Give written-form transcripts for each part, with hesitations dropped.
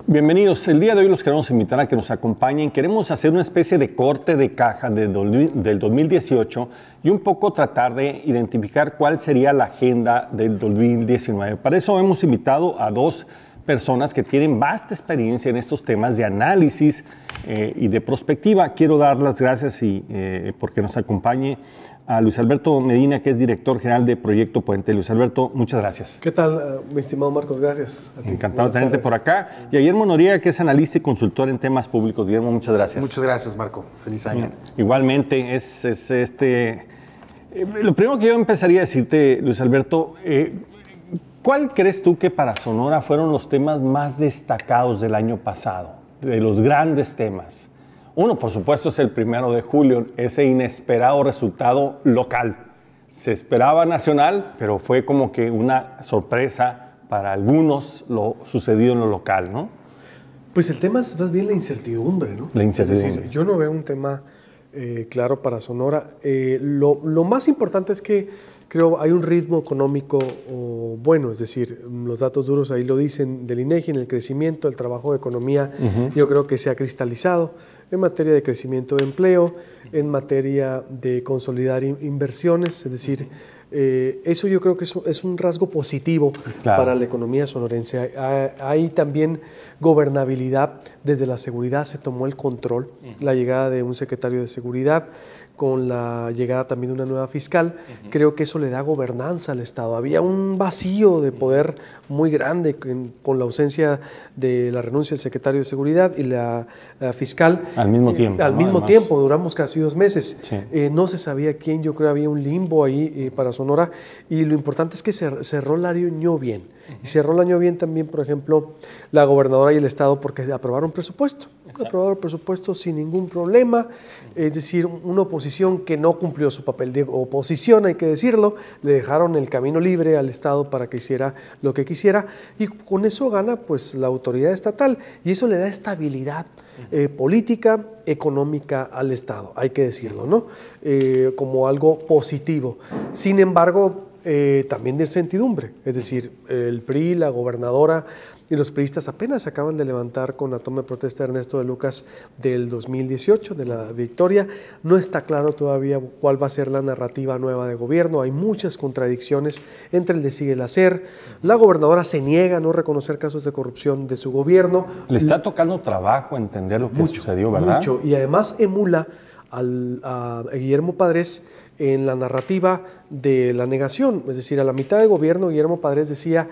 Bienvenidos. El día de hoy los queremos invitar a que nos acompañen. Queremos hacer una especie de corte de caja del 2018 y un poco tratar de identificar cuál sería la agenda del 2019. Para eso hemos invitado a dos personas que tienen vasta experiencia en estos temas de análisis y de prospectiva. Quiero dar las gracias porque nos acompañe a Luis Alberto Medina, que es director general de Proyecto Puente. Luis Alberto, muchas gracias. ¿Qué tal, mi estimado Marcos? Gracias a ti. Encantado de tenerte por acá. Y a Guillermo Noriega, que es analista y consultor en temas públicos. Guillermo, muchas gracias. Muchas gracias, Marco. Feliz año. Igualmente, lo primero que yo empezaría a decirte, Luis Alberto, ¿cuál crees tú que para Sonora fueron los temas más destacados del año pasado? De los grandes temas. Uno, por supuesto, es el 1 de julio, ese inesperado resultado local. Se esperaba nacional, pero fue como que una sorpresa para algunos lo sucedido en lo local, ¿no? Pues el tema es más bien la incertidumbre, ¿no? La incertidumbre. Es decir, yo no veo un tema claro para Sonora. Lo más importante es que creo hay un ritmo económico bueno, es decir, los datos duros ahí lo dicen del INEGI, en el crecimiento, el trabajo de economía, yo creo que se ha cristalizado en materia de crecimiento de empleo, en materia de consolidar inversiones, es decir, eso yo creo que es un rasgo positivo para la economía sonorense. Hay también gobernabilidad, desde la seguridad se tomó el control, la llegada de un secretario de seguridad, con la llegada también de una nueva fiscal, creo que eso le da gobernanza al Estado. Había un vacío de poder muy grande con la ausencia de la renuncia del secretario de Seguridad y la fiscal. Al mismo tiempo. Al mismo tiempo, duramos casi 2 meses. Sí. No se sabía quién, yo creo había un limbo ahí para Sonora, y lo importante es que cerró el año bien. Y cerró el año bien también, por ejemplo, la gobernadora y el Estado, porque aprobaron presupuesto. Aprobaron presupuesto sin ningún problema, es decir, una oposición que no cumplió su papel de oposición, hay que decirlo, le dejaron el camino libre al Estado para que hiciera lo que quisiera, y con eso gana pues la autoridad estatal, y eso le da estabilidad política, económica al Estado, hay que decirlo, ¿no? Como algo positivo. Sin embargo, también de incertidumbre, es decir, el PRI, la gobernadora y los priistas apenas se acaban de levantar con la toma de protesta de Ernesto de Lucas del 2018, de la victoria. No está claro todavía cuál va a ser la narrativa nueva de gobierno, hay muchas contradicciones entre el decir y el hacer. La gobernadora se niega a no reconocer casos de corrupción de su gobierno. Le está tocando trabajo entender lo que sucedió, ¿verdad? Mucho, y además emula a Guillermo Padres en la narrativa de la negación, es decir, a la mitad de gobierno Guillermo Padres decía,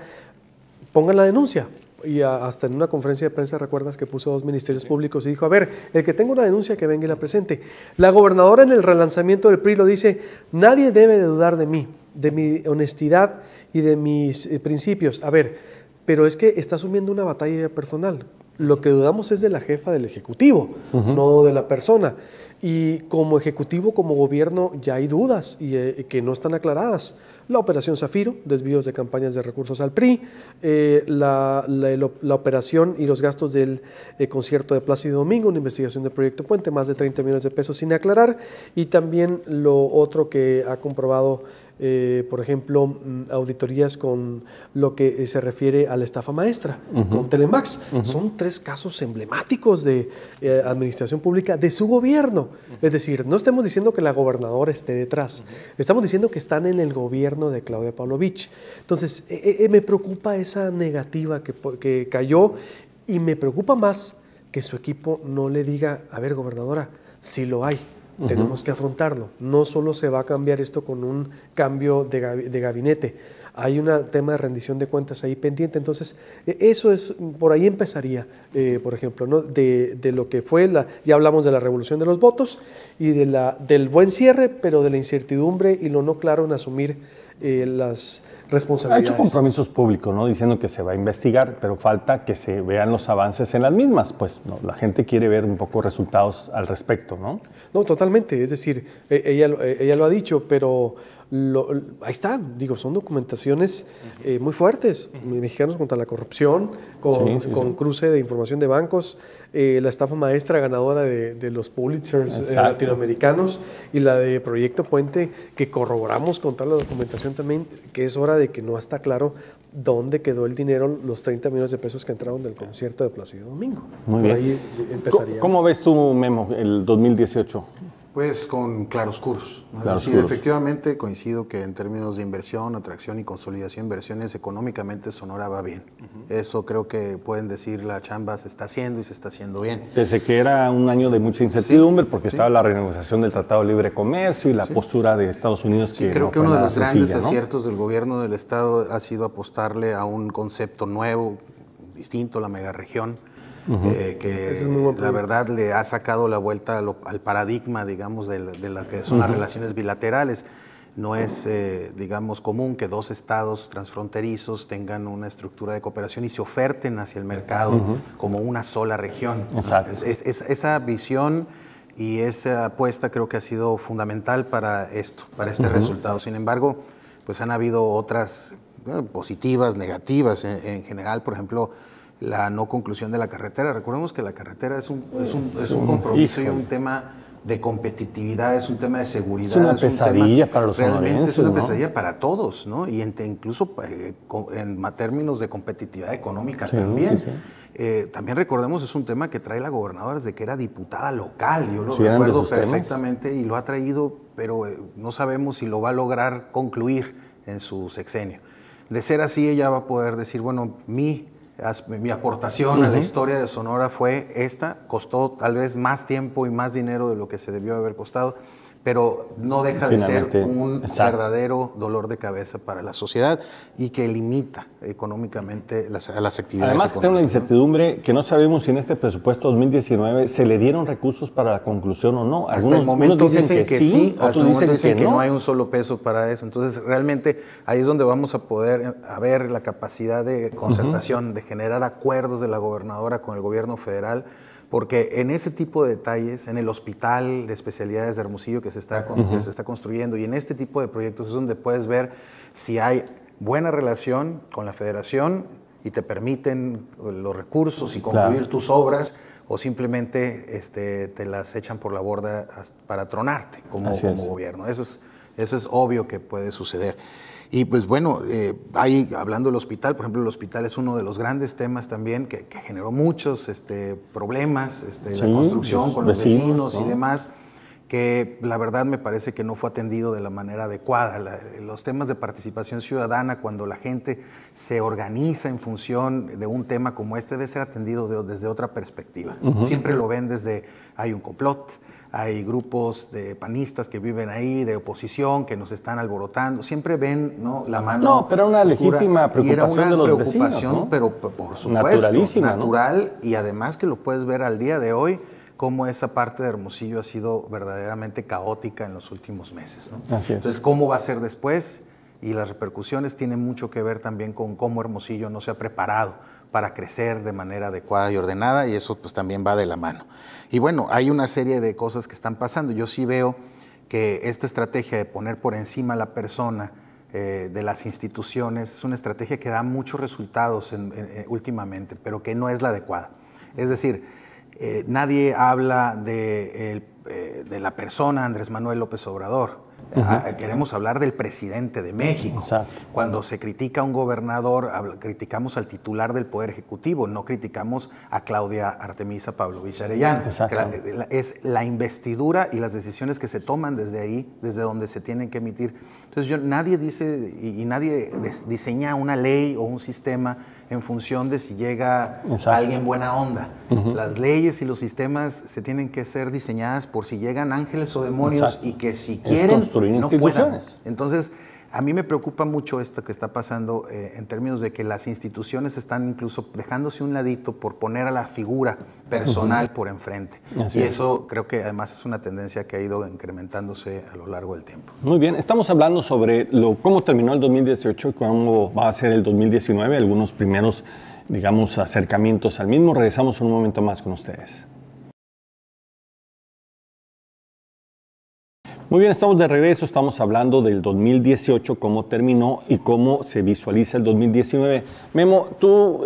pongan la denuncia, y hasta en una conferencia de prensa, recuerdas que puso 2 ministerios públicos y dijo, a ver, el que tenga una denuncia que venga y la presente. La gobernadora en el relanzamiento del PRI lo dice, nadie debe de dudar de mí, de mi honestidad y de mis principios. A ver, pero es que está asumiendo una batalla personal. Lo que dudamos es de la jefa del Ejecutivo, no de la persona. Y como Ejecutivo, como gobierno, ya hay dudas y que no están aclaradas. La operación Zafiro, desvíos de campañas de recursos al PRI, la operación y los gastos del concierto de Plácido Domingo, una investigación del Proyecto Puente, más de 30 millones de pesos sin aclarar, y también lo otro que ha comprobado, por ejemplo, auditorías con lo que se refiere a la estafa maestra, con Telemax. Son 3 casos emblemáticos de administración pública de su gobierno. Es decir, no estamos diciendo que la gobernadora esté detrás, estamos diciendo que están en el gobierno de Claudia Pavlovich. Entonces, me preocupa esa negativa que cayó, y me preocupa más que su equipo no le diga, a ver, gobernadora, sí lo hay. Tenemos que afrontarlo. No solo se va a cambiar esto con un cambio de gabinete. Hay un tema de rendición de cuentas ahí pendiente. Entonces, eso es, por ahí empezaría, por ejemplo, ¿no? de lo que fue, ya hablamos de la revolución de los votos y del buen cierre, pero de la incertidumbre y lo no claro en asumir las responsabilidades. Ha hecho compromisos públicos, ¿no? Diciendo que se va a investigar, pero falta que se vean los avances en las mismas. Pues no, la gente quiere ver un poco resultados al respecto, ¿no? No, totalmente. Es decir, ella lo ha dicho, pero ahí están, digo, son documentaciones muy fuertes. Mexicanos contra la corrupción, con cruce de información de bancos, la estafa maestra ganadora de los Pulitzers latinoamericanos y la de Proyecto Puente, que corroboramos con toda la documentación también, que es hora de que no está claro dónde quedó el dinero, los 30 millones de pesos que entraron del concierto de Plácido Domingo. Muy bien. Ahí empezaría. ¿Cómo ves tú, Memo, el 2018? Pues con claroscuros. Claroscuros. Sí, efectivamente coincido que en términos de inversión, atracción y consolidación de inversiones, económicamente Sonora va bien. Eso creo que pueden decir la chamba se está haciendo y se está haciendo bien. Desde que era un año de mucha incertidumbre, porque estaba la renegociación del Tratado de Libre Comercio y la postura de Estados Unidos que creo no que fue uno de nada los grandes sencilla, ¿no? aciertos del gobierno del Estado ha sido apostarle a un concepto nuevo, distinto, la megaregión. Que la verdad le ha sacado la vuelta al paradigma, digamos, de la que son las relaciones bilaterales. No es, digamos, común que dos estados transfronterizos tengan una estructura de cooperación y se oferten hacia el mercado como una sola región. Exacto. Esa visión y esa apuesta creo que ha sido fundamental para esto, para este resultado. Sin embargo, pues han habido otras positivas, negativas en general, por ejemplo, la no conclusión de la carretera. Recordemos que la carretera es un compromiso y un tema de competitividad, es un tema de seguridad. Es una pesadilla para los sonorenses, realmente es una ¿no? pesadilla para todos, ¿no? Y incluso en términos de competitividad económica también. Sí. También recordemos, es un tema que trae la gobernadora desde que era diputada local. Yo lo Sí, recuerdo perfectamente y lo ha traído, pero no sabemos si lo va a lograr concluir en su sexenio. De ser así, ella va a poder decir, bueno, mi aportación a la historia de Sonora fue esta, costó tal vez más tiempo y más dinero de lo que se debió haber costado, pero no deja de ser un verdadero dolor de cabeza para la sociedad y que limita económicamente a las actividades. Además que tiene una incertidumbre que no sabemos si en este presupuesto 2019 se le dieron recursos para la conclusión o no. Hasta el momento dicen que sí, otros dicen que no hay un solo peso para eso. Entonces realmente ahí es donde vamos a poder ver la capacidad de concertación, de generar acuerdos de la gobernadora con el gobierno federal, porque en ese tipo de detalles, en el hospital de especialidades de Hermosillo que se está construyendo y en este tipo de proyectos es donde puedes ver si hay buena relación con la federación y te permiten los recursos y concluir tus obras, o simplemente te las echan por la borda para tronarte como gobierno. Eso es obvio que puede suceder. Y pues bueno, ahí hablando del hospital, por ejemplo, el hospital es uno de los grandes temas también que generó muchos problemas, la construcción con los vecinos, ¿no? Y demás, que la verdad me parece que no fue atendido de la manera adecuada. Los temas de participación ciudadana, cuando la gente se organiza en función de un tema como este, debe ser atendido desde otra perspectiva. Siempre lo ven desde, hay un complot, hay grupos de panistas que viven ahí, de oposición, que nos están alborotando. Siempre ven, ¿no?, la mano. No, pero era una legítima preocupación de los vecinos, ¿no? Pero por supuesto, naturalísima, natural, ¿no? Y además que lo puedes ver al día de hoy, cómo esa parte de Hermosillo ha sido verdaderamente caótica en los últimos meses, ¿no? Así es. Entonces, ¿cómo va a ser después? Y las repercusiones tienen mucho que ver también con cómo Hermosillo no se ha preparado para crecer de manera adecuada y ordenada, y eso pues también va de la mano. Y bueno, hay una serie de cosas que están pasando. Yo sí veo que esta estrategia de poner por encima a la persona de las instituciones es una estrategia que da muchos resultados últimamente, pero que no es la adecuada. Es decir, nadie habla de la persona Andrés Manuel López Obrador. Queremos hablar del presidente de México. Exacto. Cuando se critica a un gobernador, criticamos al titular del Poder Ejecutivo, no criticamos a Claudia Artemisa Pavlovich Arellano. Es la investidura y las decisiones que se toman desde ahí, desde donde se tienen que emitir. Entonces nadie dice y nadie diseña una ley o un sistema en función de si llega alguien buena onda. Las leyes y los sistemas se tienen que ser diseñadas por si llegan ángeles o demonios y que si quieren no puedan. Entonces, a mí me preocupa mucho esto que está pasando en términos de que las instituciones están incluso dejándose un ladito por poner a la figura personal por enfrente. Y eso creo que además es una tendencia que ha ido incrementándose a lo largo del tiempo. Muy bien, estamos hablando sobre cómo terminó el 2018 y cómo va a ser el 2019, algunos primeros, digamos, acercamientos al mismo. Regresamos un momento más con ustedes. Muy bien, estamos de regreso, estamos hablando del 2018, cómo terminó y cómo se visualiza el 2019. Memo, tú,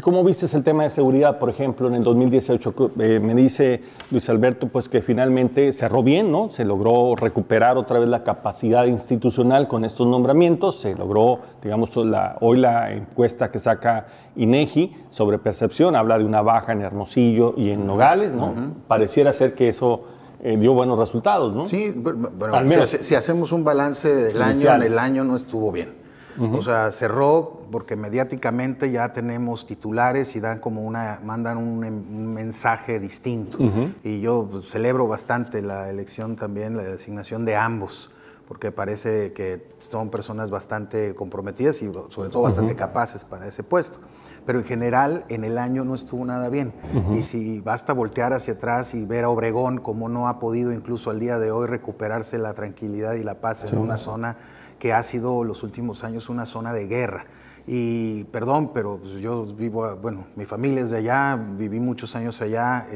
¿cómo viste el tema de seguridad, por ejemplo, en el 2018? Me dice Luis Alberto, pues que finalmente cerró bien, ¿no? Se logró recuperar otra vez la capacidad institucional con estos nombramientos, se logró, digamos, hoy la encuesta que saca INEGI sobre percepción habla de una baja en Hermosillo y en Nogales, ¿no? Pareciera ser que eso dio buenos resultados, ¿no? Sí, bueno, si hacemos un balance del año, en el año no estuvo bien. O sea, cerró porque mediáticamente ya tenemos titulares y mandan un mensaje distinto. Y yo celebro bastante la elección también, la designación de ambos, porque parece que son personas bastante comprometidas y sobre todo bastante capaces para ese puesto. Pero en general, en el año no estuvo nada bien. Y si basta voltear hacia atrás y ver a Obregón cómo no ha podido incluso al día de hoy recuperarse la tranquilidad y la paz en una zona que ha sido los últimos años una zona de guerra. Y perdón, pero pues yo vivo, bueno, mi familia es de allá, viví muchos años allá.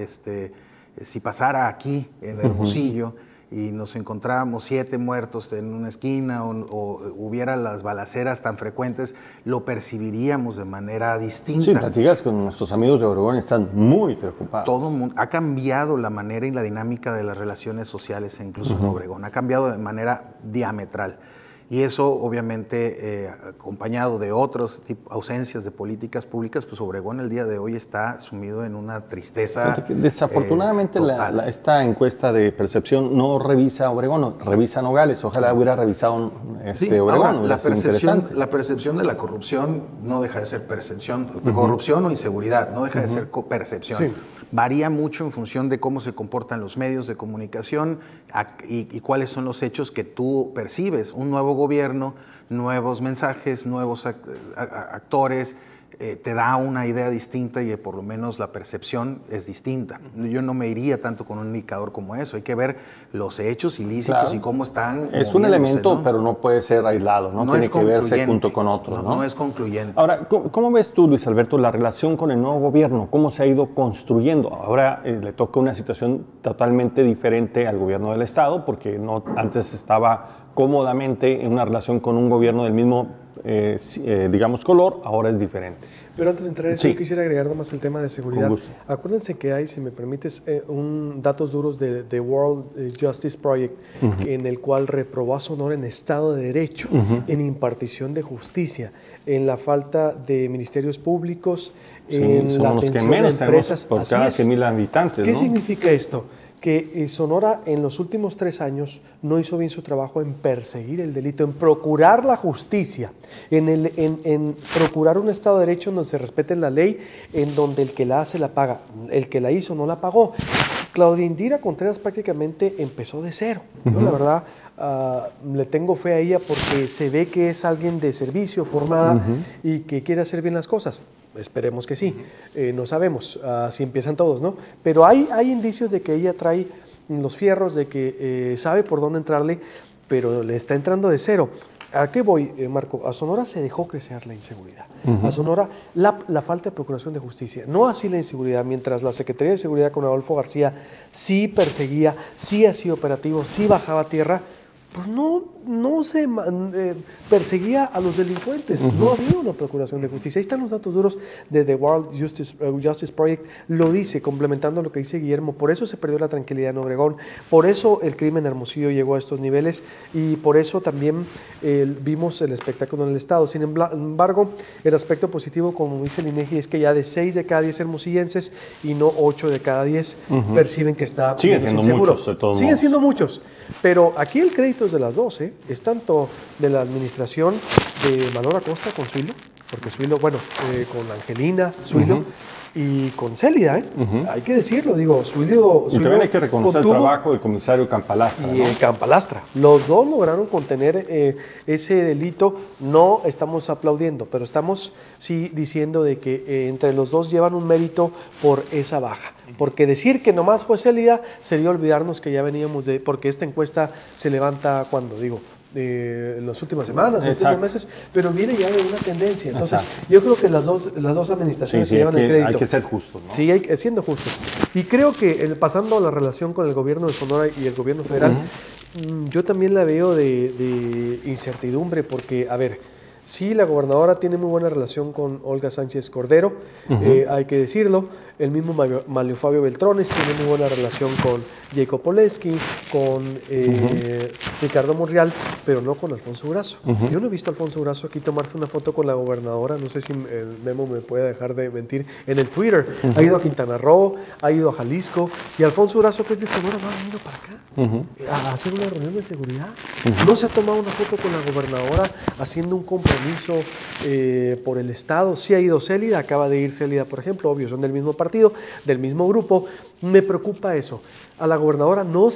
Si pasara aquí, en Hermosillo, y nos encontráramos 7 muertos en una esquina o hubiera las balaceras tan frecuentes, lo percibiríamos de manera distinta. Sí, platicas con nuestros amigos de Obregón, están muy preocupados. Todo el mundo ha cambiado la manera y la dinámica de las relaciones sociales, incluso en Obregón, ha cambiado de manera diametral. Y eso, obviamente, acompañado de otras ausencias de políticas públicas, pues Obregón el día de hoy está sumido en una tristeza. Desafortunadamente, esta encuesta de percepción no revisa Obregón, no, revisa Nogales. Ojalá hubiera revisado Obregón. Ahora, la percepción de la corrupción no deja de ser percepción. Corrupción o inseguridad no deja de ser percepción. Sí. Varía mucho en función de cómo se comportan los medios de comunicación y cuáles son los hechos que tú percibes. Un nuevo gobierno, nuevos mensajes, nuevos actores, te da una idea distinta y por lo menos la percepción es distinta. Yo no me iría tanto con un indicador como eso. Hay que ver los hechos ilícitos y cómo están. Es un elemento, ¿no? Pero no puede ser aislado, ¿no? Tiene que verse junto con otros, ¿no? No es concluyente. Ahora, ¿cómo ves tú, Luis Alberto, la relación con el nuevo gobierno? ¿Cómo se ha ido construyendo? Ahora le toca una situación totalmente diferente al gobierno del Estado, porque antes estaba cómodamente en una relación con un gobierno del mismo digamos, color, ahora es diferente. Pero antes de entrar en eso, yo quisiera agregar nomás el tema de seguridad. Acuérdense que hay, si me permites, datos duros de World Justice Project, en el cual reprobó a Sonora en Estado de Derecho, en impartición de justicia, en la falta de ministerios públicos, en la atención de empresas. Por cada 100,000 habitantes. ¿Qué significa esto? Que Sonora en los últimos 3 años no hizo bien su trabajo en perseguir el delito, en procurar la justicia, en procurar un Estado de Derecho donde se respete la ley, en donde el que la hace la paga, el que la hizo no la pagó. Claudia Indira Contreras prácticamente empezó de cero. Yo, la verdad, le tengo fe a ella porque se ve que es alguien de servicio, formada y que quiere hacer bien las cosas. Esperemos que sí, no sabemos si empiezan todos, ¿no? Pero hay indicios de que ella trae los fierros, de que sabe por dónde entrarle, pero le está entrando de cero. ¿A qué voy, Marco? A Sonora se dejó crecer la inseguridad. A Sonora la falta de procuración de justicia. No así la inseguridad, mientras la Secretaría de Seguridad con Adolfo García sí perseguía, sí hacía operativo, sí bajaba a tierra, pues no se perseguía a los delincuentes, no había una procuración de justicia. Ahí están los datos duros de The World Justice Project, lo dice, complementando lo que dice Guillermo. Por eso se perdió la tranquilidad en Obregón, por eso el crimen en Hermosillo llegó a estos niveles y por eso también vimos el espectáculo en el Estado. Sin embargo, el aspecto positivo, como dice el INEGI, es que ya de 6 de cada 10 hermosillenses y no 8 de cada 10 perciben que está siguen siendo inseguro. Muchos, de todos siguen modos. Siendo muchos, pero aquí el crédito es de las dos, es tanto de la administración de Manuel Acosta con Suilo, porque Suilo, bueno, con Angelina Suilo y con Célida, hay que decirlo, digo, Suilo y también hay que reconocer el trabajo del comisario Campalastra. Y Campalastra, los dos lograron contener ese delito. No estamos aplaudiendo, pero estamos sí diciendo de que entre los dos llevan un mérito por esa baja. Porque decir que nomás fue Célida sería olvidarnos que ya veníamos porque esta encuesta se levanta cuando, digo, en las últimas semanas, en los Exacto. últimos meses, pero viene ya de una tendencia. Entonces, Exacto. yo creo que las dos administraciones Sí, se llevan el crédito. hay que ser justos, ¿no? Sí, siendo justos. Y creo que pasando a la relación con el gobierno de Sonora y el gobierno federal, yo también la veo de incertidumbre porque, a ver, sí, la gobernadora tiene muy buena relación con Olga Sánchez Cordero, hay que decirlo. El mismo Manlio Fabio Beltrones tiene muy buena relación con Jacob Polensky, con Ricardo Monreal, pero no con Alfonso Durazo. Yo no he visto a Alfonso Durazo aquí tomarse una foto con la gobernadora, no sé si el Memo me puede dejar de mentir, en el Twitter. Ha ido a Quintana Roo, ha ido a Jalisco, y Alfonso Durazo, que es de Sonora, no ha venido para acá a hacer una reunión de seguridad. No se ha tomado una foto con la gobernadora haciendo un compromiso por el Estado. Sí ha ido Célida, acaba de ir Célida, por ejemplo, obvio, son del mismo partido, del mismo grupo. Me preocupa eso. A la gobernadora no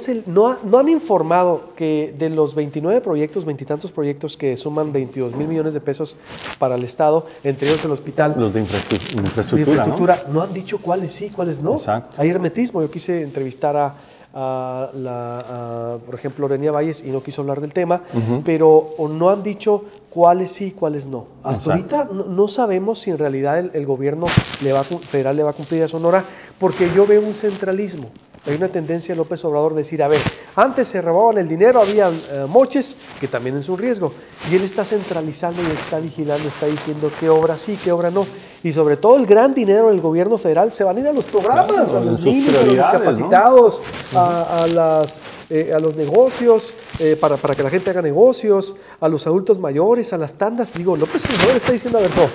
han informado que de los 29 proyectos, 20 y tantos proyectos que suman 22 mil millones de pesos para el Estado, entre ellos el hospital. Los de infraestructura, ¿no? Han dicho cuáles sí, cuáles no. Exacto. Hay hermetismo. Yo quise entrevistar por ejemplo, Orenia Valles y no quiso hablar del tema, pero no han dicho cuáles sí, cuáles no. Hasta ahorita no sabemos si en realidad el gobierno federal le va a cumplir a Sonora, porque yo veo un centralismo. Hay una tendencia de López Obrador de decir, a ver, antes se robaban el dinero, había moches, que también es un riesgo, y él está centralizando y está vigilando, está diciendo qué obra sí, qué obra no. Y sobre todo el gran dinero del gobierno federal se van a ir a los programas, claro, a los niños, a los discapacitados, ¿no? A los negocios, para que la gente haga negocios, a los adultos mayores, a las tandas. Digo, López Obrador está diciendo, a ver, no,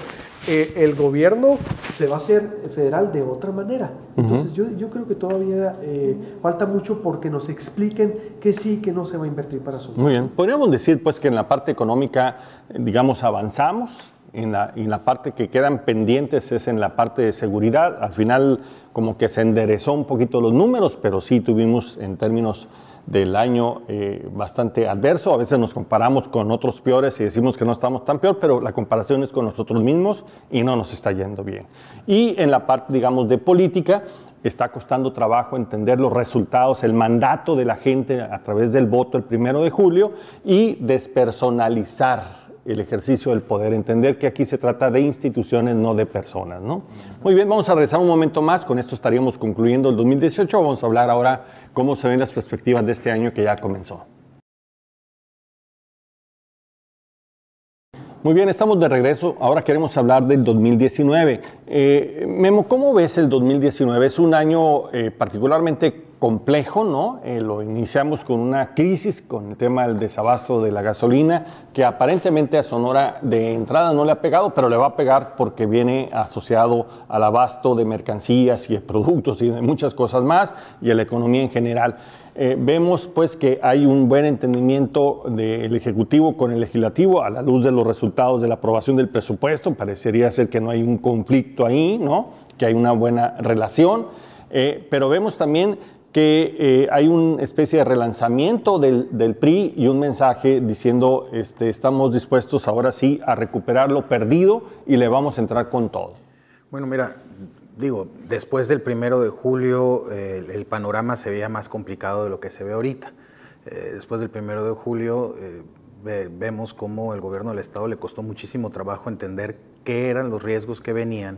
el gobierno se va a hacer federal de otra manera. Entonces yo creo que todavía falta mucho porque nos expliquen que sí, que no se va a invertir para su. Muy bien. Podríamos decir pues que en la parte económica, digamos, avanzamos. Y la parte que quedan pendientes es en la parte de seguridad. Al final como que se enderezó un poquito los números, pero sí tuvimos en términos del año bastante adverso. A veces nos comparamos con otros peores y decimos que no estamos tan peor, pero la comparación es con nosotros mismos y no nos está yendo bien. Y en la parte, digamos, de política, está costando trabajo entender los resultados, el mandato de la gente a través del voto el 1 de julio y despersonalizar el ejercicio del poder, entender que aquí se trata de instituciones, no de personas, ¿no? Muy bien, vamos a regresar un momento más, con esto estaríamos concluyendo el 2018, vamos a hablar ahora cómo se ven las perspectivas de este año que ya comenzó. Muy bien, estamos de regreso, ahora queremos hablar del 2019. Memo, ¿cómo ves el 2019? Es un año particularmente complejo, ¿no? Lo iniciamos con una crisis, con el tema del desabasto de la gasolina, que aparentemente a Sonora de entrada no le ha pegado, pero le va a pegar porque viene asociado al abasto de mercancías y de productos y de muchas cosas más, y a la economía en general. Vemos pues que hay un buen entendimiento del Ejecutivo con el Legislativo a la luz de los resultados de la aprobación del presupuesto. Parecería ser que no hay un conflicto ahí, ¿no? Que hay una buena relación, pero vemos también que hay una especie de relanzamiento del PRI y un mensaje diciendo estamos dispuestos ahora sí a recuperar lo perdido y le vamos a entrar con todo. Bueno, mira, digo, después del 1 de julio el panorama se veía más complicado de lo que se ve ahorita. Después del 1 de julio vemos cómo el gobierno del Estado le costó muchísimo trabajo entender qué eran los riesgos que venían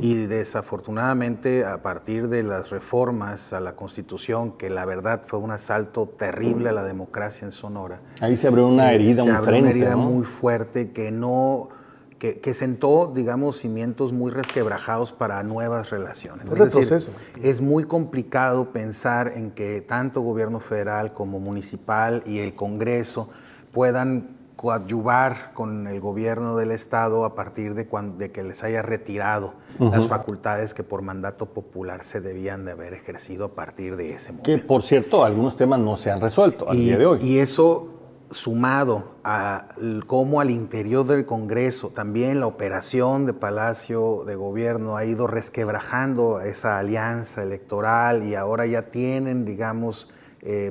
y desafortunadamente a partir de las reformas a la Constitución, que la verdad fue un asalto terrible a la democracia en Sonora. Ahí se abrió una herida muy frente, una herida ¿no? muy fuerte que sentó, digamos, cimientos muy resquebrajados para nuevas relaciones. Es decir, es muy complicado pensar en que tanto gobierno federal como municipal y el Congreso puedan coadyuvar con el gobierno del Estado a partir de que les haya retirado las facultades que por mandato popular se debían de haber ejercido a partir de ese momento. Que, por cierto, algunos temas no se han resuelto al día de hoy. Y eso, sumado a cómo al interior del Congreso también la operación de Palacio de Gobierno ha ido resquebrajando esa alianza electoral y ahora ya tienen, digamos,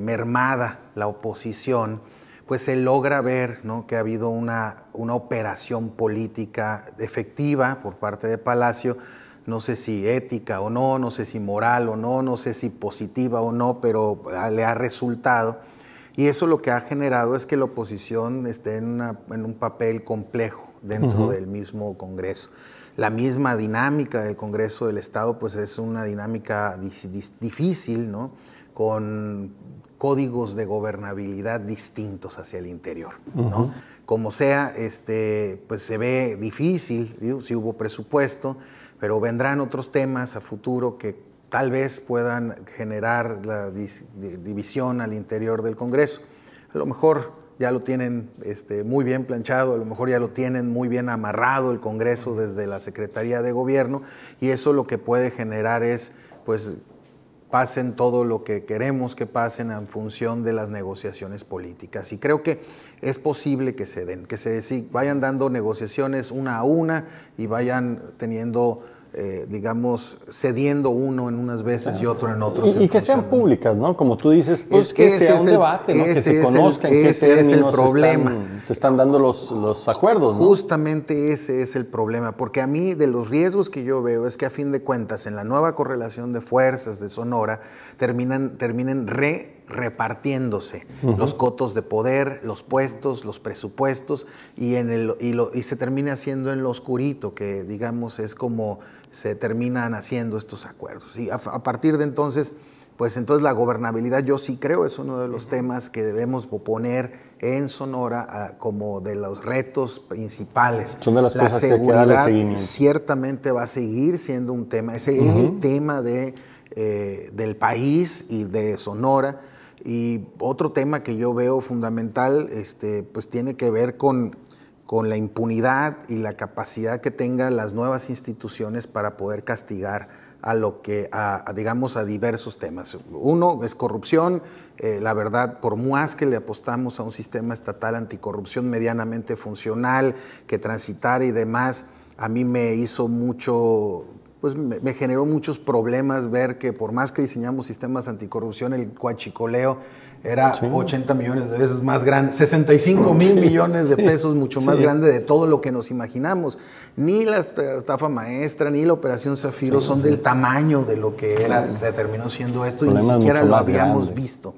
mermada la oposición, pues se logra ver, ¿no?, que ha habido una operación política efectiva por parte de Palacio, no sé si ética o no sé si moral o no sé si positiva o no, pero le ha resultado. Y eso lo que ha generado es que la oposición esté en un papel complejo dentro del mismo Congreso. La misma dinámica del Congreso del Estado pues es una dinámica difícil, ¿no? Con códigos de gobernabilidad distintos hacia el interior, ¿no? Como sea, pues se ve difícil, ¿sí? Si hubo presupuesto, pero vendrán otros temas a futuro que tal vez puedan generar la división al interior del Congreso. A lo mejor ya lo tienen muy bien planchado, a lo mejor ya lo tienen muy bien amarrado el Congreso desde la Secretaría de Gobierno, y eso lo que puede generar es, pues, pasen todo lo que queremos que pasen en función de las negociaciones políticas. Y creo que es posible que se den, que vayan dando negociaciones una a una y vayan teniendo, digamos, cediendo uno en unas veces y otro en otros. Y que sean públicas, ¿no? Como tú dices, pues que sea un debate, ¿no? Que se conozcan en qué términos se están dando los acuerdos, ¿no? Justamente ese es el problema, porque a mí de los riesgos que yo veo es que a fin de cuentas en la nueva correlación de fuerzas de Sonora terminen repartiéndose los cotos de poder, los puestos, los presupuestos, y se termina haciendo en lo oscurito, que digamos es como se terminan haciendo estos acuerdos. Y a partir de entonces, pues entonces la gobernabilidad, yo sí creo, es uno de los temas que debemos poner en Sonora como de los retos principales. Son de las cosas que hay que darle seguimiento. Ciertamente va a seguir siendo un tema, es el tema del país y de Sonora. Y otro tema que yo veo fundamental, pues tiene que ver con la impunidad y la capacidad que tengan las nuevas instituciones para poder castigar digamos, a diversos temas. Uno es corrupción. La verdad, por más que le apostamos a un sistema estatal anticorrupción medianamente funcional, que transitara y demás, a mí me hizo mucho, pues me generó muchos problemas ver que por más que diseñamos sistemas anticorrupción, el huachicoleo era 80 millones de veces más grande, 65 mil millones de pesos, mucho más grande de todo lo que nos imaginamos. Ni la estafa maestra, ni la Operación Zafiro son del tamaño de lo que terminó siendo esto, y ni siquiera lo habíamos visto.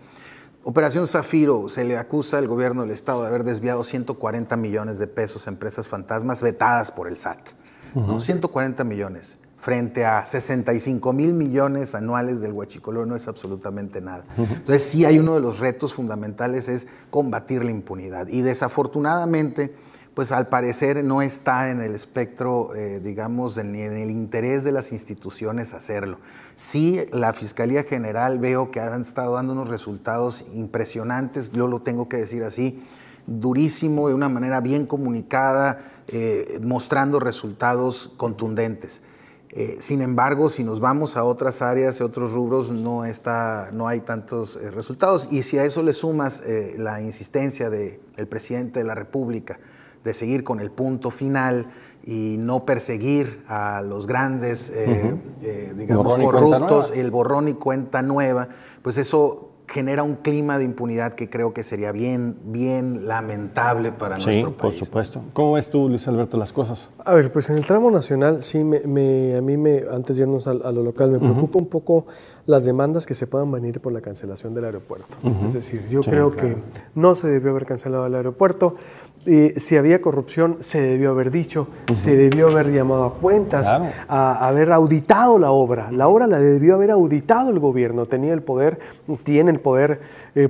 Operación Zafiro, se le acusa al gobierno del Estado de haber desviado 140 millones de pesos a empresas fantasmas vetadas por el SAT. ¿No? 140 millones. Frente a 65 mil millones anuales del huachicoleo no es absolutamente nada. Entonces sí hay uno de los retos fundamentales, es combatir la impunidad. Y desafortunadamente, pues al parecer no está en el espectro, digamos, ni en el interés de las instituciones hacerlo. Sí, la Fiscalía General veo que han estado dando unos resultados impresionantes, yo lo tengo que decir así, durísimo, de una manera bien comunicada, mostrando resultados contundentes. Sin embargo, si nos vamos a otras áreas y otros rubros, no hay tantos resultados. Y si a eso le sumas la insistencia del presidente de la República de seguir con el punto final y no perseguir a los grandes, digamos, corruptos, el borrón y cuenta nueva, pues eso genera un clima de impunidad que creo que sería bien lamentable para nuestro país. Sí, por supuesto. ¿Cómo ves tú, Luis Alberto, las cosas? A ver, pues en el tramo nacional, sí, a mí, antes de irnos a lo local, me preocupa un poco las demandas que se puedan venir por la cancelación del aeropuerto. Es decir, yo creo que no se debió haber cancelado el aeropuerto. Si había corrupción, se debió haber dicho, se debió haber llamado a cuentas, a haber auditado la obra. La obra la debió haber auditado el gobierno. Tenía el poder, tiene el poder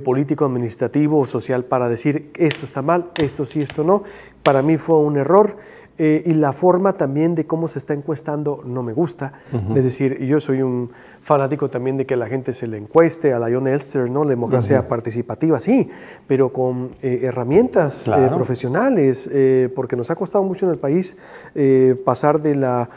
político, administrativo o social para decir esto está mal, esto sí, esto no. Para mí fue un error. Y la forma también de cómo se está encuestando no me gusta. Es decir, yo soy un fanático también de que la gente se le encueste a la John Elster, ¿no? La democracia participativa, sí, pero con herramientas profesionales, porque nos ha costado mucho en el país pasar de la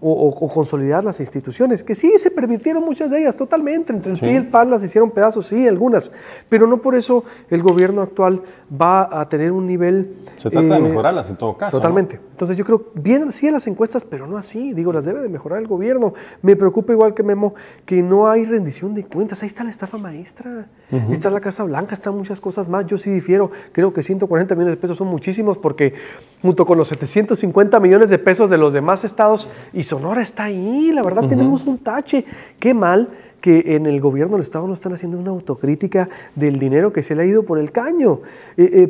o consolidar las instituciones, que sí se permitieron muchas de ellas totalmente, entre el PRI y el PAN las hicieron pedazos, sí, algunas, pero no por eso el gobierno actual va a tener un nivel... Se trata de mejorarlas en todo caso. Totalmente. ¿No? Entonces yo creo, bien sí en las encuestas, pero no así, digo, las debe de mejorar el gobierno. Me preocupa igual que Memo, que no hay rendición de cuentas, ahí está la estafa maestra, está la Casa Blanca, están muchas cosas más, yo sí difiero, creo que 140 millones de pesos son muchísimos, porque junto con los 750 millones de pesos de los demás estados, y Sonora está ahí, la verdad tenemos un tache. Qué mal que en el gobierno del Estado no están haciendo una autocrítica del dinero que se le ha ido por el caño.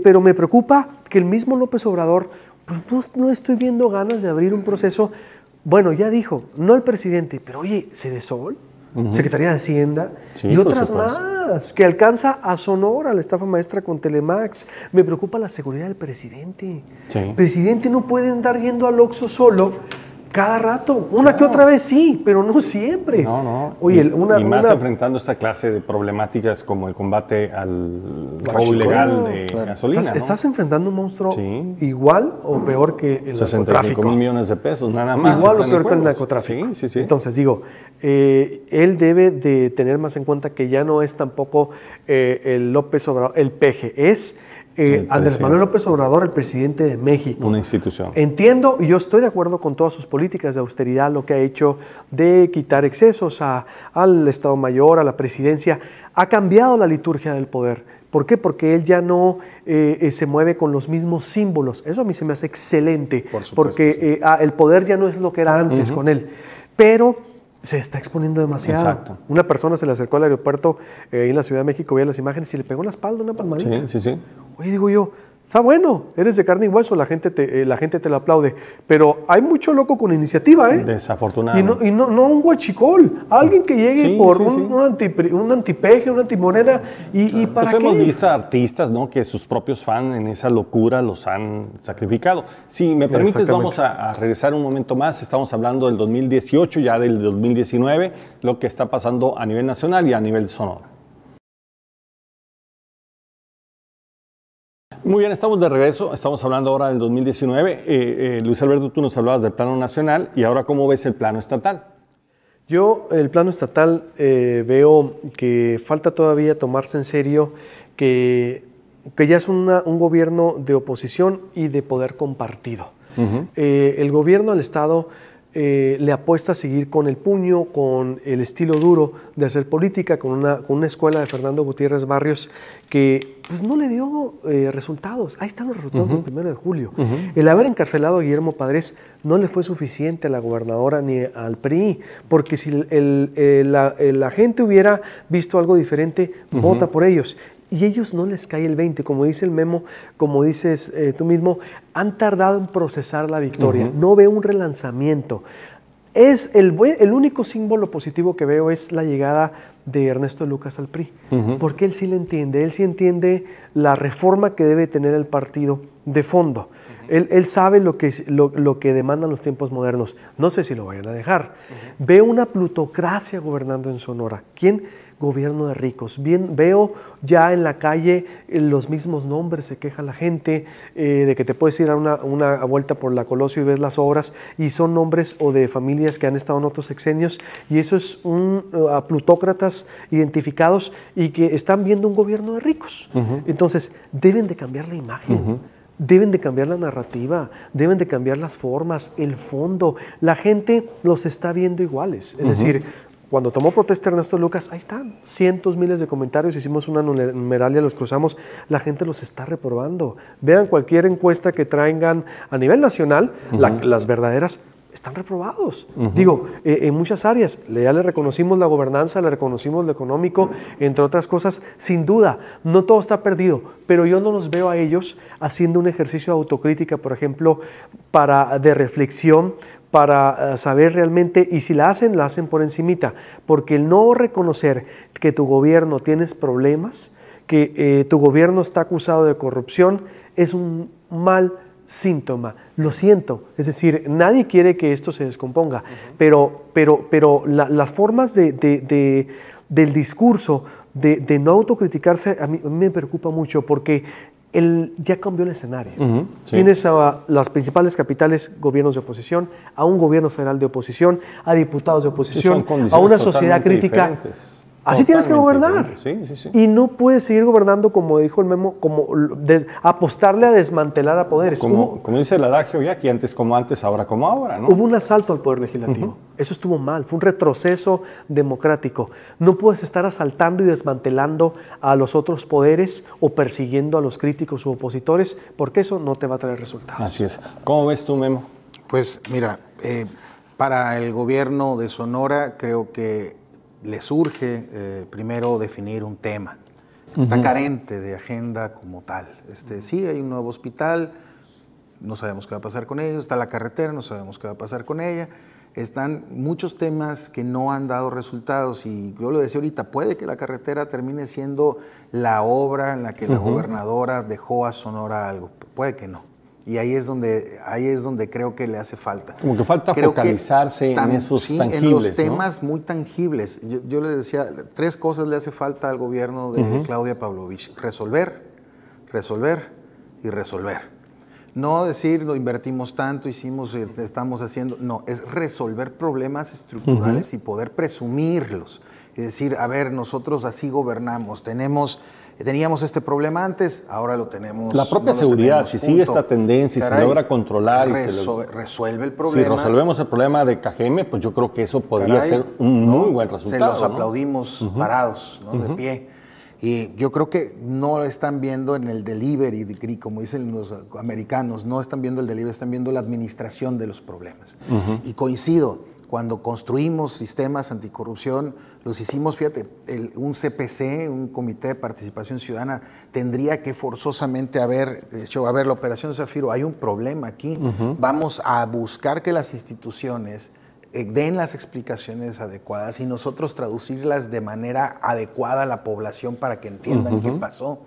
Pero me preocupa que el mismo López Obrador, pues no estoy viendo ganas de abrir un proceso. Bueno, ya dijo, no el presidente, pero oye, Sedesol, Secretaría de Hacienda, sí, y otras más, que alcanza a Sonora, la estafa maestra con Telemax. Me preocupa la seguridad del presidente. Sí. El presidente no puede andar yendo al Oxxo solo cada rato. Una que otra vez sí, pero no siempre. No. Oye, y más enfrentando esta clase de problemáticas como el combate al robo ilegal de gasolina. Estás enfrentando un monstruo igual o peor que el 65 narcotráfico. $65 millones de pesos, nada más. Igual o peor que el narcotráfico. Sí. Entonces digo, él debe de tener más en cuenta que ya no es tampoco el López Obrador, el peje, es Andrés Manuel López Obrador, el presidente de México. Una institución. Entiendo, y yo estoy de acuerdo con todas sus políticas de austeridad, lo que ha hecho de quitar excesos al Estado Mayor, a la presidencia. Ha cambiado la liturgia del poder. ¿Por qué? Porque él ya no se mueve con los mismos símbolos. Eso a mí se me hace excelente, porque el poder ya no es lo que era antes con él. Pero se está exponiendo demasiado. Exacto. Una persona se le acercó al aeropuerto en la Ciudad de México, veía las imágenes y le pegó en la espalda una palmadita. Sí. Oye, digo yo, está bueno, eres de carne y hueso, la gente te lo aplaude, pero hay mucho loco con iniciativa, ¿eh? Desafortunadamente. Y no un guachicol, alguien que llegue por un antipeje, una antimorena, y ¿para qué? Hemos visto artistas, ¿no?, que sus propios fans en esa locura los han sacrificado. Si me permites, vamos a regresar un momento más. Estamos hablando del 2018, ya del 2019, lo que está pasando a nivel nacional y a nivel Sonora. Muy bien, estamos de regreso, estamos hablando ahora del 2019. Luis Alberto, tú nos hablabas del plano nacional y ahora, ¿cómo ves el plano estatal? Yo, el plano estatal, veo que falta todavía tomarse en serio que ya es un gobierno de oposición y de poder compartido. El gobierno del Estado le apuesta a seguir con el puño, con el estilo duro de hacer política, con una escuela de Fernando Gutiérrez Barrios que pues no le dio resultados. Ahí están los resultados del 1 de julio. El haber encarcelado a Guillermo Padres no le fue suficiente a la gobernadora ni al PRI, porque si la gente hubiera visto algo diferente, vota por ellos. Y a ellos no les cae el 20, como dice el memo, como dices tú mismo, han tardado en procesar la victoria. No veo un relanzamiento. Es el único símbolo positivo que veo es la llegada de Ernesto Lucas al PRI, porque él sí le entiende, él sí entiende la reforma que debe tener el partido de fondo. Él sabe lo que demandan los tiempos modernos. No sé si lo vayan a dejar. Veo una plutocracia gobernando en Sonora. ¿Quién? Gobierno de ricos. Veo ya en la calle los mismos nombres, se queja la gente de que te puedes ir a una vuelta por la Colosio y ves las obras y son nombres o de familias que han estado en otros sexenios y eso es plutócratas identificados y que están viendo un gobierno de ricos. Entonces, deben de cambiar la imagen. Deben de cambiar la narrativa, deben de cambiar las formas, el fondo. La gente los está viendo iguales. Es decir, cuando tomó protesta Ernesto Lucas, ahí están, cientos, miles de comentarios, hicimos una numeralia, los cruzamos, la gente los está reprobando. Vean cualquier encuesta que traigan a nivel nacional, las verdaderas, están reprobados. Digo, en muchas áreas, ya le reconocimos la gobernanza, le reconocimos lo económico, entre otras cosas, sin duda, no todo está perdido, pero yo no los veo a ellos haciendo un ejercicio de autocrítica, por ejemplo, de reflexión, para saber realmente, y si la hacen por encimita, porque el no reconocer que tu gobierno tienes problemas, que tu gobierno está acusado de corrupción, es un mal síntoma. Lo siento, es decir, nadie quiere que esto se descomponga, pero las formas del discurso, de no autocriticarse, a mí me preocupa mucho, porque ya cambió el escenario. Tienes a las principales capitales gobiernos de oposición, a un gobierno federal de oposición, a diputados de oposición, a una sociedad crítica. Diferentes. Así tienes que gobernar. Y no puedes seguir gobernando, como dijo el memo, apostarle a desmantelar a poderes. Como dice el adagio ya, que antes como antes, ahora como ahora, ¿no? Hubo un asalto al poder legislativo. Eso estuvo mal, fue un retroceso democrático. No puedes estar asaltando y desmantelando a los otros poderes o persiguiendo a los críticos u opositores, porque eso no te va a traer resultados. Así es. ¿Cómo ves tú, Memo? Pues mira, para el gobierno de Sonora creo que les urge primero definir un tema. Está carente de agenda como tal. Sí, hay un nuevo hospital, no sabemos qué va a pasar con ellos. Está la carretera, no sabemos qué va a pasar con ella. Están muchos temas que no han dado resultados y yo lo decía ahorita, puede que la carretera termine siendo la obra en la que la gobernadora dejó a Sonora algo, puede que no. Y ahí es donde creo que le hace falta. Como que falta focalizarse en esos tangibles, en los temas muy tangibles. Yo le decía, 3 cosas le hace falta al gobierno de Claudia Pavlovich. Resolver, resolver y resolver. No decir, lo invertimos tanto, estamos haciendo. No, es resolver problemas estructurales y poder presumirlos. Es decir, a ver, nosotros así gobernamos, teníamos este problema antes, ahora lo tenemos. La propia seguridad, si sigue esta tendencia y se logra controlar resuelve el problema. Si resolvemos el problema de Cajeme, pues yo creo que eso podría ser un muy buen resultado. Se los aplaudimos parados, ¿no? De pie. Y yo creo que no están viendo en el delivery, como dicen los americanos, no están viendo el delivery, están viendo la administración de los problemas. Y coincido. Cuando construimos sistemas anticorrupción, los hicimos, fíjate, un CPC, un Comité de Participación Ciudadana, tendría que forzosamente haber hecho, a ver, la Operación Zafiro, hay un problema aquí, vamos a buscar que las instituciones den las explicaciones adecuadas y nosotros traducirlas de manera adecuada a la población para que entiendan qué pasó.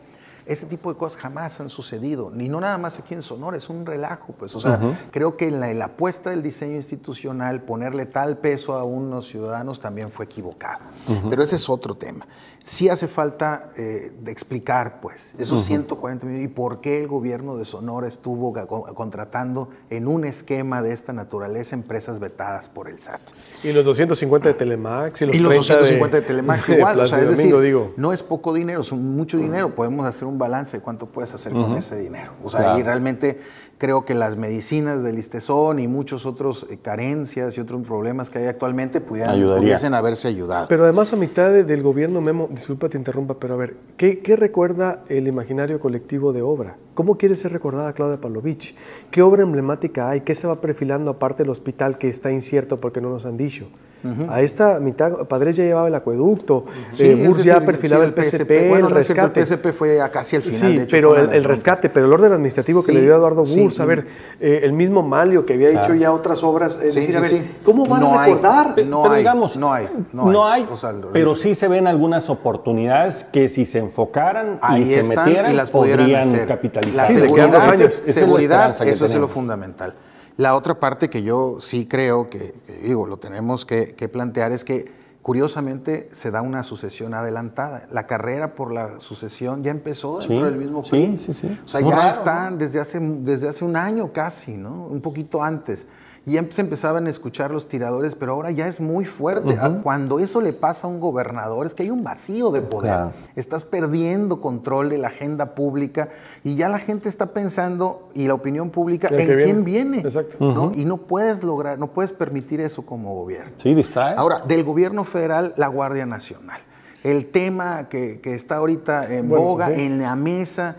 Ese tipo de cosas jamás han sucedido, ni no nada más aquí en Sonora, es un relajo, pues. O sea, creo que en la apuesta del diseño institucional, ponerle tal peso a unos ciudadanos también fue equivocado. Pero ese es otro tema. Sí hace falta de explicar, pues, esos 140 millones y por qué el gobierno de Sonora estuvo contratando en un esquema de esta naturaleza empresas vetadas por el SAT. Y los 250 de Telemax. Y los 250 de Telemax igual, o sea, es decir, no es poco dinero, es mucho dinero, podemos hacer un balance de cuánto puedes hacer con ese dinero. O sea, y realmente creo que las medicinas del Listezón y muchos otros carencias y otros problemas que hay actualmente pudiesen haberse ayudado. Pero además a mitad del gobierno, Memo, disculpa te interrumpa, pero a ver, ¿qué recuerda el imaginario colectivo de obra? ¿Cómo quiere ser recordada Claudia Pavlovich? ¿Qué obra emblemática hay? ¿Qué se va perfilando aparte del hospital que está incierto porque no nos han dicho? A esta mitad, Padres ya llevaba el acueducto, Burs ya perfilaba el PSP, bueno, el rescate. El PSP fue casi al final, sí, de hecho. Pero el rescate, pero el orden administrativo que le dio a Eduardo Burs, a ver, el mismo Malio que había hecho ya otras obras, ¿cómo van a recordar? No hay, o sea, pero sí se ven algunas oportunidades que si se enfocaran y se metieran, y las podrían capitalizar. La seguridad, eso es lo fundamental. La otra parte que yo sí creo que lo tenemos que plantear es que curiosamente se da una sucesión adelantada. La carrera por la sucesión ya empezó dentro del mismo PRI. O sea, ya están desde hace un año casi, ¿no? Un poquito antes. Y ya se empezaban a escuchar los tiradores, pero ahora ya es muy fuerte. Cuando eso le pasa a un gobernador, es que hay un vacío de poder. Estás perdiendo control de la agenda pública y ya la gente está pensando, y la opinión pública, en quién viene. ¿No? Y no puedes permitir eso como gobierno. Sí, distrae. Ahora, del gobierno federal, la Guardia Nacional. El tema que está ahorita en boga, en la mesa.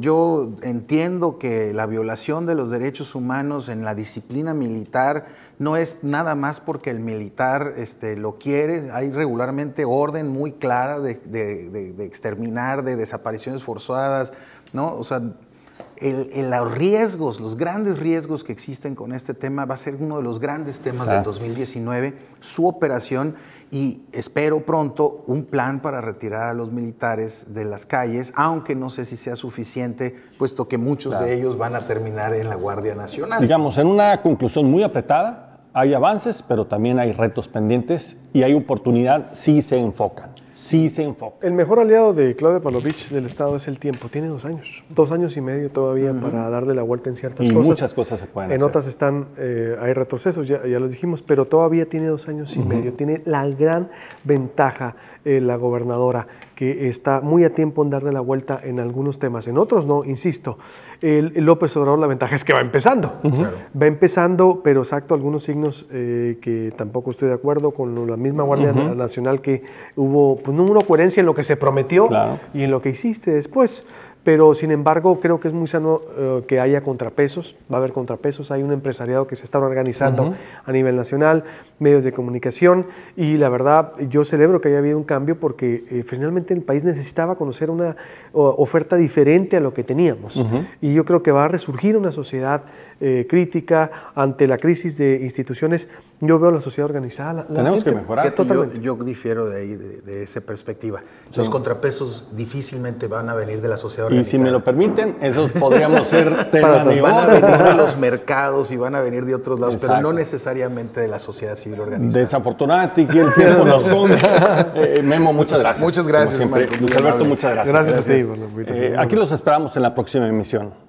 Yo entiendo que la violación de los derechos humanos en la disciplina militar no es nada más porque el militar lo quiere. Hay regularmente orden muy clara de exterminar, de desapariciones forzadas, ¿no? O sea, los riesgos, los grandes riesgos que existen con este tema va a ser uno de los grandes temas del 2019, su operación, y espero pronto un plan para retirar a los militares de las calles, aunque no sé si sea suficiente, puesto que muchos de ellos van a terminar en la Guardia Nacional. Digamos, en una conclusión muy apretada, hay avances, pero también hay retos pendientes y hay oportunidad si se enfocan. Sí se enfoca. El mejor aliado de Claudia Pavlovich del Estado es el tiempo. Tiene 2 años, 2 años y medio todavía para darle la vuelta en ciertas cosas. Y muchas cosas se pueden hacer. En otras hay retrocesos, ya los dijimos, pero todavía tiene 2 años y medio. Tiene la gran ventaja la gobernadora, que está muy a tiempo en darle la vuelta en algunos temas. En otros no, insisto. El López Obrador, la ventaja es que va empezando. Va empezando, pero exacto, algunos signos que tampoco estoy de acuerdo con la misma Guardia Nacional, que hubo, pues, no hubo coherencia en lo que se prometió y en lo que hiciste después. pero sin embargo creo que es muy sano que haya contrapesos, va a haber contrapesos, hay un empresariado que se está organizando a nivel nacional, medios de comunicación, y la verdad yo celebro que haya habido un cambio porque finalmente el país necesitaba conocer una oferta diferente a lo que teníamos, y yo creo que va a resurgir una sociedad crítica ante la crisis de instituciones. Yo veo a la sociedad organizada. Tenemos que mejorar. Yo difiero de ahí, de esa perspectiva. Sí. Los contrapesos difícilmente van a venir de la sociedad organizada. Y si me lo permiten, esos podríamos ser tema de van a venir de los mercados y van a venir de otros lados, pero no necesariamente de la sociedad civil organizada. Desafortunadamente, aquí el tiempo nos come. Memo, muchas gracias. Muchas gracias, Luis Alberto, muchas gracias. Gracias a ti por la invitación. Aquí los esperamos en la próxima emisión.